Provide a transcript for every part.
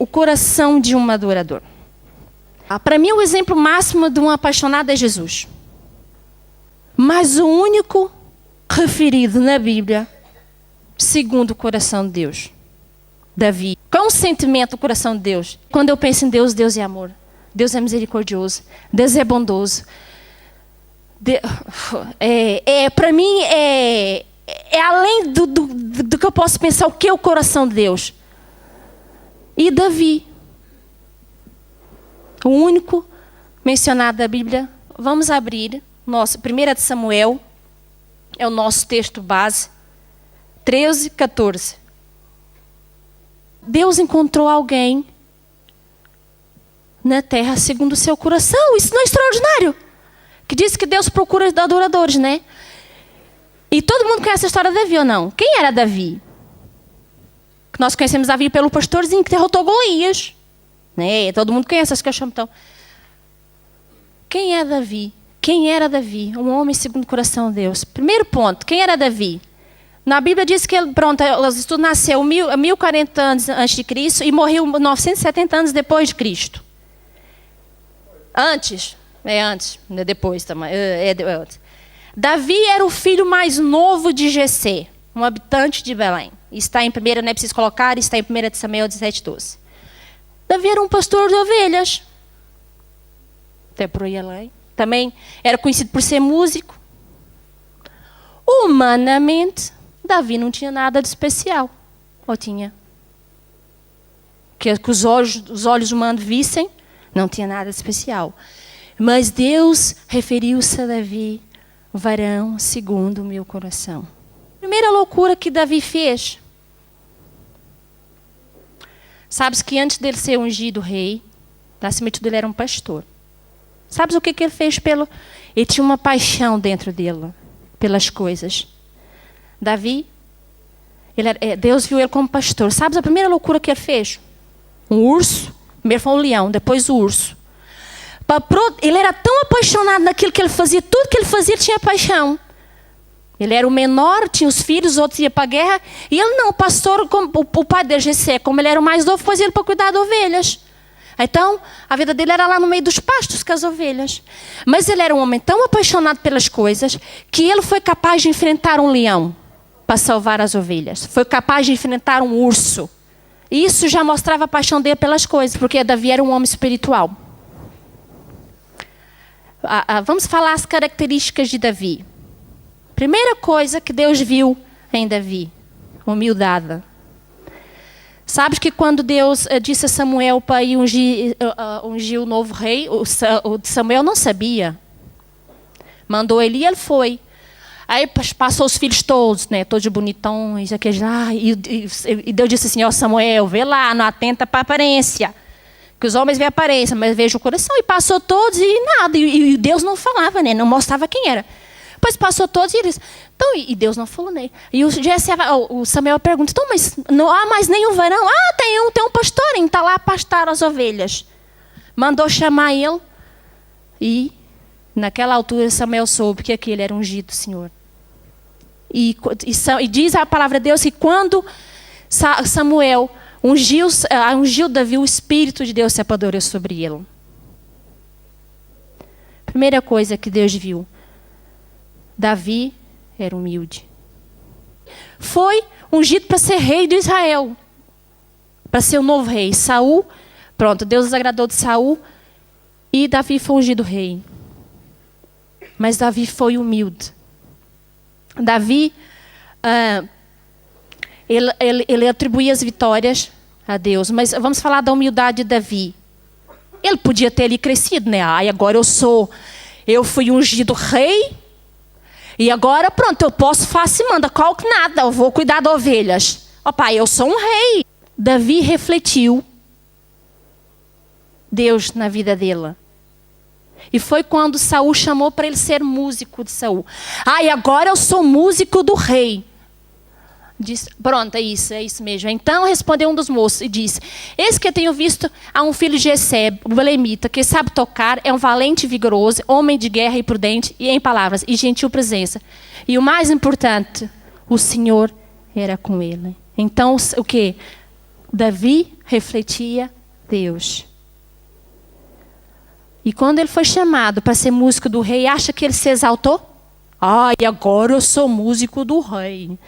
o coração de um adorador. Para mim, o exemplo máximo de um apaixonado é Jesus. Mas o único referido na Bíblia, segundo o coração de Deus, Davi. Qual é o sentimento do coração de Deus? Quando eu penso em Deus, Deus é amor. Deus é misericordioso. Deus é bondoso. Para mim, é além do que eu posso pensar, o que é o coração de Deus. E Davi, o único mencionado da Bíblia. Vamos abrir nosso 1 de Samuel, é o nosso texto base, 13, 14. Deus encontrou alguém na terra segundo o seu coração. Isso não é extraordinário? Que diz que Deus procura adoradores, né? E todo mundo conhece a história de Davi ou não? Quem era Davi? Nós conhecemos Davi pelo pastorzinho que derrotou Golias, né? Todo mundo conhece, acho que eu chamo então. Quem é Davi? Quem era Davi? Um homem segundo o coração de Deus. Primeiro ponto, quem era Davi? Na Bíblia diz que ele nasceu 1040 anos antes de Cristo e morreu 970 anos depois de Cristo. Antes, depois também. Davi era o filho mais novo de Jessé, um habitante de Belém. Está em 1, não é preciso colocar, está em 1 de Samuel 17:12. Davi era um pastor de ovelhas. Até por aí além. Também era conhecido por ser músico. Humanamente, Davi não tinha nada de especial. Ou tinha? Que os olhos humanos vissem, não tinha nada de especial. Mas Deus referiu-se a Davi, varão segundo o meu coração. Primeira loucura que Davi fez. Sabes que antes dele ser ungido rei, acima de tudo ele era um pastor. Sabes o que ele fez pelo... Ele tinha uma paixão dentro dele, pelas coisas. Davi, Deus viu ele como pastor. Sabes a primeira loucura que ele fez? Um urso. Primeiro foi um leão, depois o urso. Ele era tão apaixonado naquilo que ele fazia, tudo que ele fazia ele tinha paixão. Ele era o menor, tinha os filhos, os outros iam para a guerra. E ele não, o pastor, o pai de Jessé, como ele era o mais novo, fazia ele para cuidar de ovelhas. Então, a vida dele era lá no meio dos pastos com as ovelhas. Mas ele era um homem tão apaixonado pelas coisas que ele foi capaz de enfrentar um leão para salvar as ovelhas. Foi capaz de enfrentar um urso. E isso já mostrava a paixão dele pelas coisas, porque Davi era um homem espiritual. Vamos falar as características de Davi. Primeira coisa que Deus viu em Davi, humildade. Sabes que quando Deus disse a Samuel para ir ungir o novo rei, o Samuel não sabia. Mandou ele e ele foi. Aí passou os filhos todos, né, todos bonitões, aqueles, e Deus disse assim, ó Samuel, vê lá, não atenta para a aparência. Que os homens veem a aparência, mas vejam o coração. E passou todos e nada. E Deus não falava, né, não mostrava quem era. Depois passou todos e eles... Então, e Deus não falou nele. E o Samuel pergunta, então, mas não há mais nenhum varão? Tem um pastorinho, está lá a pastar as ovelhas. Mandou chamar ele. E, naquela altura, Samuel soube que aquele era ungido do Senhor. E diz a palavra de Deus que quando Samuel ungiu Davi, o Espírito de Deus se apoderou sobre ele. Primeira coisa que Deus viu. Davi era humilde. Foi ungido para ser rei de Israel. Para ser o novo rei. Saul, pronto, Deus agradou de Saul. E Davi foi ungido rei. Mas Davi foi humilde. Davi, ele atribuía as vitórias a Deus. Mas vamos falar da humildade de Davi. Ele podia ter ali crescido, né? Agora eu fui ungido rei. E agora, pronto, eu posso fazer, manda qual que nada, eu vou cuidar de ovelhas. Ó pai, eu sou um rei. Davi refletiu Deus na vida dele. E foi quando Saul chamou para ele ser músico de Saul. E agora eu sou músico do rei. Disse, pronto, é isso mesmo. Então respondeu um dos moços e disse, eis que eu tenho visto a um filho de Jessé, o belemita, que sabe tocar, é um valente e vigoroso, homem de guerra e prudente, e em palavras, e gentil presença. E o mais importante, o Senhor era com ele. Então, o que? Davi refletia Deus. E quando ele foi chamado para ser músico do rei, acha que ele se exaltou? Ai, agora eu sou músico do rei.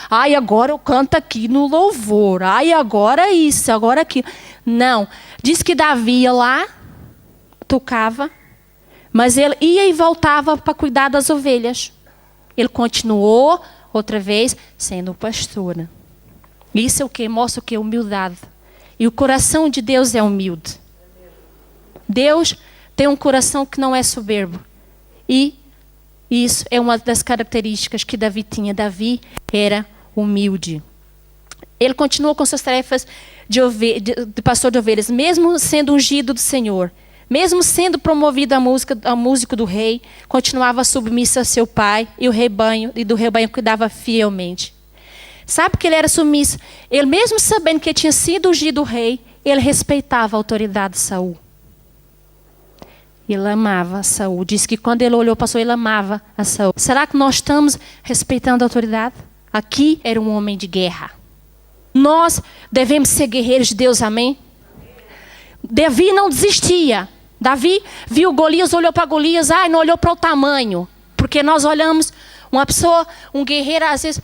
Ai, agora eu canto aqui no louvor. Ai, agora isso, agora aquilo. Não. Diz que Davi ia lá, tocava, mas ele ia e voltava para cuidar das ovelhas. Ele continuou, outra vez, sendo pastor. Isso é o que? Mostra o que? Humildade. E o coração de Deus é humilde. Deus tem um coração que não é soberbo. E isso é uma das características que Davi tinha. Davi era humilde. Ele continuou com suas tarefas de pastor de ovelhas, mesmo sendo ungido do Senhor. Mesmo sendo promovido a músico do rei, continuava submisso a seu pai e do rebanho cuidava fielmente. Sabe que ele era submisso? Ele mesmo sabendo que tinha sido ungido rei, ele respeitava a autoridade de Saul. Ele amava Saul. Diz que quando ele olhou para Saul, ele amava a Saul. Será que nós estamos respeitando a autoridade? Aqui era um homem de guerra. Nós devemos ser guerreiros de Deus, amém? Davi não desistia. Davi viu Golias, olhou para Golias, não olhou para o tamanho. Porque nós olhamos uma pessoa, um guerreiro, às vezes,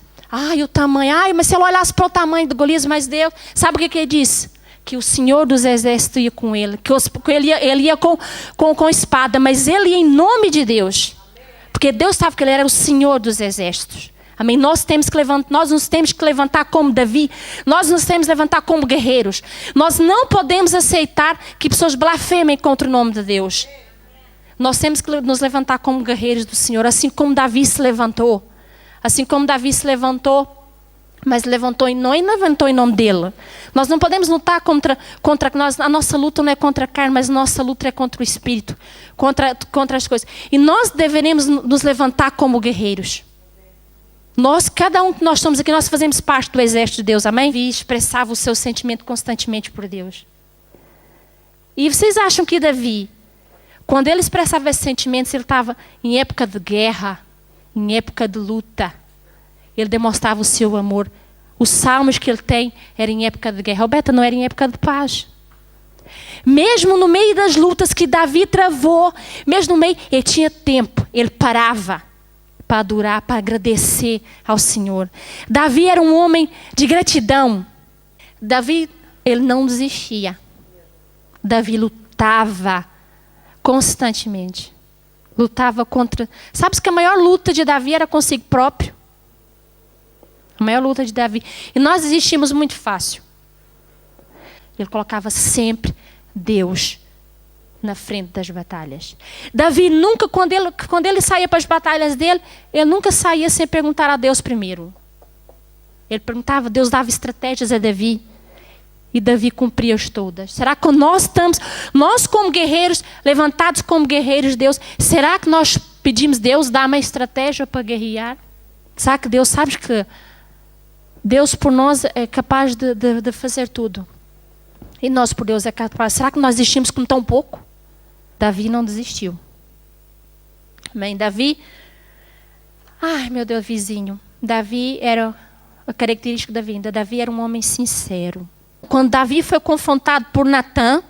o tamanho, mas se ele olhasse para o tamanho do Golias, mas Deus, sabe o que ele disse? Que o Senhor dos Exércitos ia com ele, que ele ia com espada, mas ele ia em nome de Deus. Porque Deus sabe que ele era o Senhor dos Exércitos. Amém? Nós nos temos que levantar como Davi. Nós nos temos que levantar como guerreiros. Nós não podemos aceitar que pessoas blasfemem contra o nome de Deus. Nós temos que nos levantar como guerreiros do Senhor, assim como Davi se levantou. Assim como Davi se levantou, mas não levantou em nome dele. Nós não podemos lutar contra a nossa luta não é contra a carne, mas a nossa luta é contra o Espírito, contra as coisas. E nós deveremos nos levantar como guerreiros. Cada um que nós somos aqui, nós fazemos parte do exército de Deus, amém? E expressava o seu sentimento constantemente por Deus. E vocês acham que Davi, quando ele expressava esses sentimentos, ele estava em época de guerra, em época de luta. Ele demonstrava o seu amor. Os salmos que ele tem eram em época de guerra. Roberta, não era em época de paz. Mesmo no meio das lutas que Davi travou, mesmo no meio, ele tinha tempo, ele parava para adorar, para agradecer ao Senhor. Davi era um homem de gratidão. Davi, ele não desistia. Davi lutava constantemente. Lutava contra... Sabe que a maior luta de Davi era consigo próprio? A maior luta de Davi. E nós desistimos muito fácil. Ele colocava sempre Deus na frente das batalhas. Davi nunca, quando ele saía para as batalhas dele, ele nunca saía sem perguntar a Deus primeiro. Ele perguntava, Deus dava estratégias a Davi. E Davi cumpria-as todas. Será que nós como guerreiros, levantados como guerreiros de Deus, será que nós pedimos Deus dar uma estratégia para guerrear? Será que Deus sabe que Deus por nós é capaz de fazer tudo? E nós por Deus é capaz. Será que nós desistimos com tão pouco? Davi não desistiu. Amém? Davi... Ai, meu Deus, vizinho. Davi era... A característica da vida. Davi era um homem sincero. Quando Davi foi confrontado por Natã...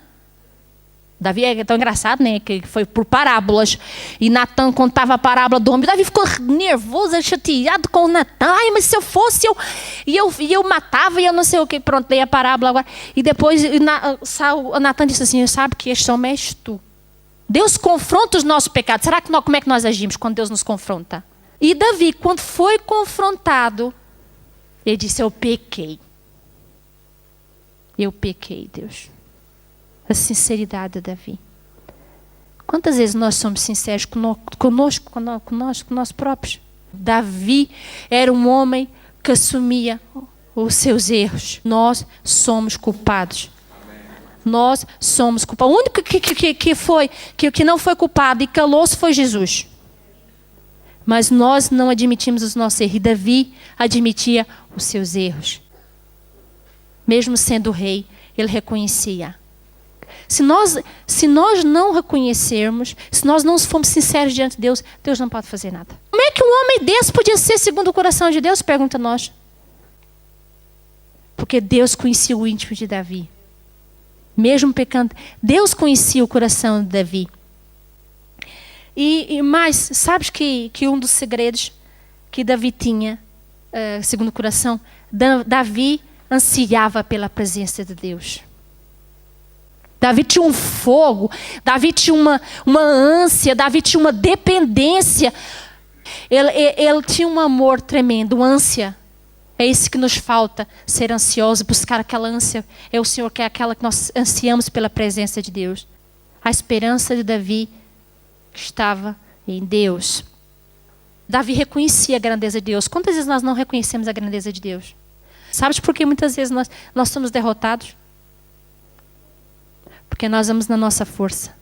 Davi é tão engraçado, né? Que foi por parábolas. E Natã contava a parábola do homem. Davi ficou nervoso, chateado com o Natã. Ai, mas se eu fosse, eu matava e eu não sei o que. Pronto, dei a parábola agora. E depois Natã disse assim, sabe que este homem és tu. Deus confronta os nossos pecados. Será que como é que nós agimos quando Deus nos confronta? E Davi, quando foi confrontado, ele disse, eu pequei. Eu pequei, Deus. A sinceridade de Davi. Quantas vezes nós somos sinceros conosco, nós próprios? Davi era um homem que assumia os seus erros. Nós somos culpados. Nós somos culpados. O único que não foi culpado e calou-se foi Jesus. Mas nós não admitimos os nossos erros. E Davi admitia os seus erros. Mesmo sendo rei, ele reconhecia. Se nós não reconhecermos, se nós não formos sinceros diante de Deus, Deus não pode fazer nada. Como é que um homem desse podia ser segundo o coração de Deus? Pergunta nós. Porque Deus conhecia o íntimo de Davi. Mesmo pecando, Deus conhecia o coração de Davi. E mais, sabes que um dos segredos que Davi tinha, segundo o coração, Davi ansiava pela presença de Deus. Davi tinha um fogo, Davi tinha uma ânsia, Davi tinha uma dependência. Ele tinha um amor tremendo, uma ânsia. É isso que nos falta, ser ansioso, buscar aquela ânsia. É o Senhor que é aquela que nós ansiamos pela presença de Deus. A esperança de Davi estava em Deus. Davi reconhecia a grandeza de Deus. Quantas vezes nós não reconhecemos a grandeza de Deus? Sabes por que muitas vezes nós somos derrotados? Porque nós vamos na nossa força.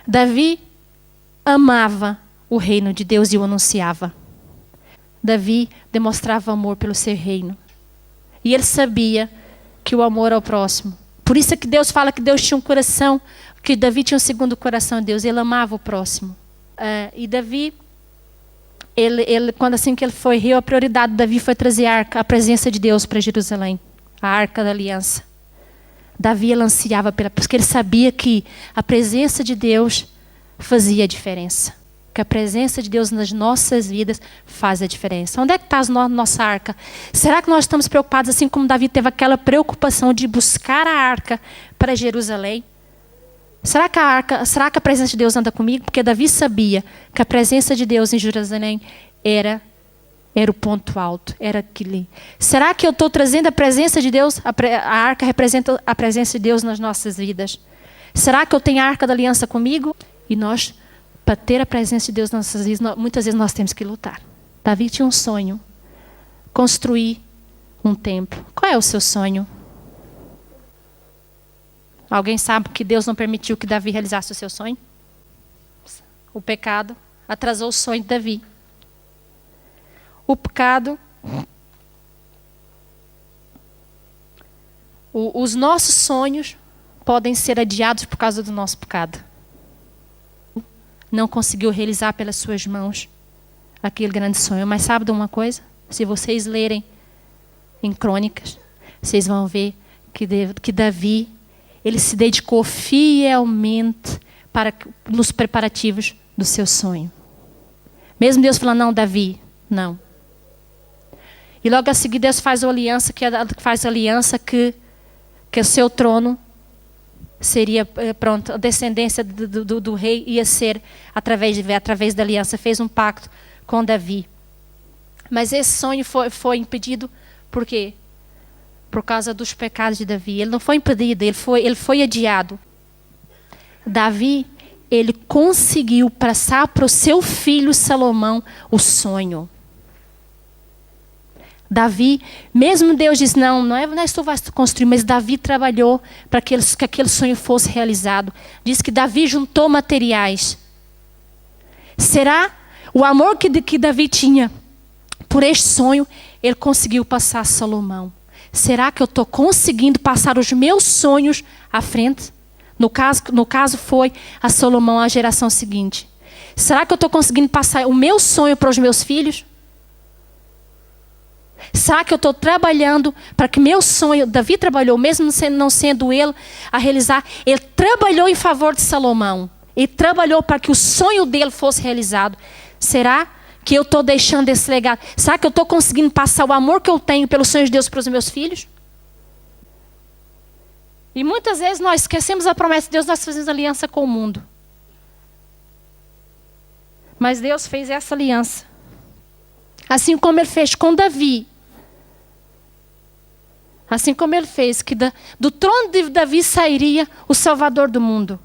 Davi amava o reino de Deus e o anunciava. Davi demonstrava amor pelo seu reino. E ele sabia que o amor ao próximo. Por isso é que Deus fala que Deus tinha um coração, que Davi tinha um segundo coração de Deus. Ele amava o próximo. E Davi, quando assim que ele foi rei, a prioridade de Davi foi trazer a presença de Deus para Jerusalém. A arca da aliança. Davi ele ansiava porque ele sabia que a presença de Deus fazia a diferença. Que a presença de Deus nas nossas vidas faz a diferença. Onde é que está a nossa arca? Será que nós estamos preocupados assim como Davi teve aquela preocupação de buscar a arca para Jerusalém? Será que a presença de Deus anda comigo? Porque Davi sabia que a presença de Deus em Jerusalém era o ponto alto, era aquilo. Será que eu estou trazendo a presença de Deus? A arca representa a presença de Deus nas nossas vidas. Será que eu tenho a arca da aliança comigo? E nós, para ter a presença de Deus nas nossas vidas, muitas vezes nós temos que lutar. Davi tinha um sonho, construir um templo. Qual é o seu sonho? Alguém sabe que Deus não permitiu que Davi realizasse o seu sonho? O pecado atrasou o sonho de Davi. O pecado, os nossos sonhos podem ser adiados por causa do nosso pecado. Não conseguiu realizar pelas suas mãos aquele grande sonho. Mas sabe de uma coisa? Se vocês lerem em Crônicas, vocês vão ver que Davi, ele se dedicou fielmente nos preparativos do seu sonho. Mesmo Deus falando, não, Davi, não. E logo a seguir Deus faz a aliança, que o seu trono seria, pronto, a descendência do rei ia ser através da aliança. Fez um pacto com Davi. Mas esse sonho foi impedido por quê? Por causa dos pecados de Davi. Ele não foi impedido, ele foi adiado. Davi, ele conseguiu passar para o seu filho Salomão o sonho. Davi, mesmo Deus diz, não é tu vais construir, mas Davi trabalhou para que aquele sonho fosse realizado. Diz que Davi juntou materiais. Será o amor que Davi tinha por este sonho, ele conseguiu passar a Salomão? Será que eu estou conseguindo passar os meus sonhos à frente? No caso foi a Salomão, a geração seguinte. Será que eu estou conseguindo passar o meu sonho para os meus filhos? Será que eu estou trabalhando para que meu sonho... Davi trabalhou, mesmo não sendo ele a realizar. Ele trabalhou em favor de Salomão. Ele trabalhou para que o sonho dele fosse realizado. Será que eu estou deixando esse legado? Será que eu estou conseguindo passar o amor que eu tenho pelos sonhos de Deus para os meus filhos? E muitas vezes nós esquecemos a promessa de Deus, nós fazemos aliança com o mundo. Mas Deus fez essa aliança. Assim como ele fez com Davi. Assim como ele fez que do trono de Davi sairia o Salvador do mundo.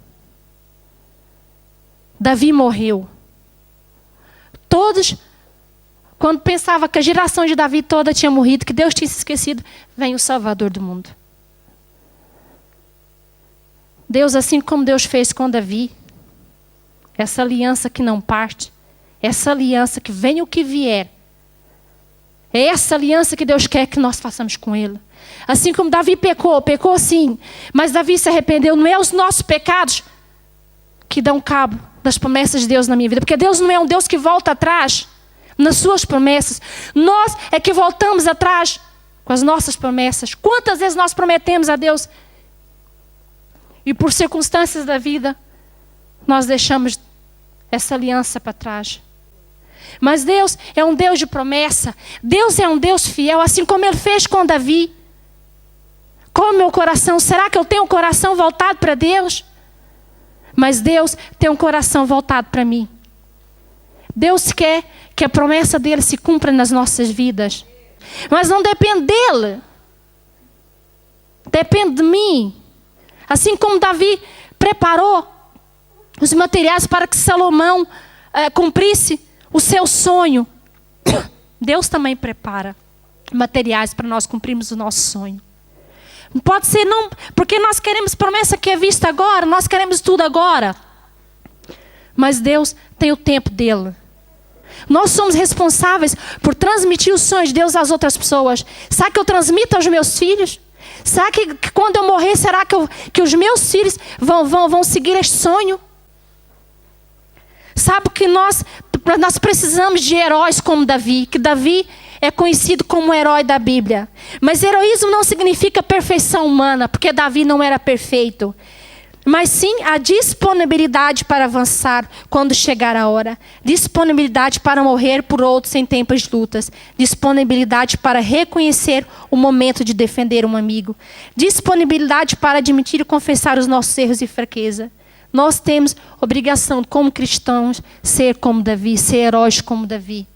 Davi morreu. Todos, quando pensava que a geração de Davi toda tinha morrido, que Deus tinha se esquecido, vem o Salvador do mundo. Deus, assim como Deus fez com Davi, essa aliança que não parte, essa aliança que vem o que vier, é essa aliança que Deus quer que nós façamos com Ele. Assim como Davi pecou sim, mas Davi se arrependeu. Não é os nossos pecados que dão cabo das promessas de Deus na minha vida. Porque Deus não é um Deus que volta atrás nas suas promessas. Nós é que voltamos atrás com as nossas promessas. Quantas vezes nós prometemos a Deus E por circunstâncias da vida, nós deixamos essa aliança para trás. Mas Deus é um Deus de promessa. Deus é um Deus fiel, assim como Ele fez com Davi. Qual é o meu coração? Será que eu tenho um coração voltado para Deus? Mas Deus tem um coração voltado para mim. Deus quer que a promessa dele se cumpra nas nossas vidas. Mas não depende dele. Depende de mim. Assim como Davi preparou os materiais para que Salomão cumprisse o seu sonho. Deus também prepara materiais para nós cumprirmos o nosso sonho. Não pode ser não, porque nós queremos promessa que é vista agora, nós queremos tudo agora. Mas Deus tem o tempo dele. Nós somos responsáveis por transmitir os sonhos de Deus às outras pessoas. Será que eu transmito aos meus filhos? Será que quando eu morrer, será que os meus filhos vão seguir este sonho? Sabe que nós precisamos de heróis como Davi, que Davi é conhecido como o herói da Bíblia. Mas heroísmo não significa perfeição humana, porque Davi não era perfeito. Mas sim a disponibilidade para avançar quando chegar a hora. Disponibilidade para morrer por outros em tempos de lutas. Disponibilidade para reconhecer o momento de defender um amigo. Disponibilidade para admitir e confessar os nossos erros e fraqueza. Nós temos obrigação, como cristãos, ser como Davi, ser heróis como Davi.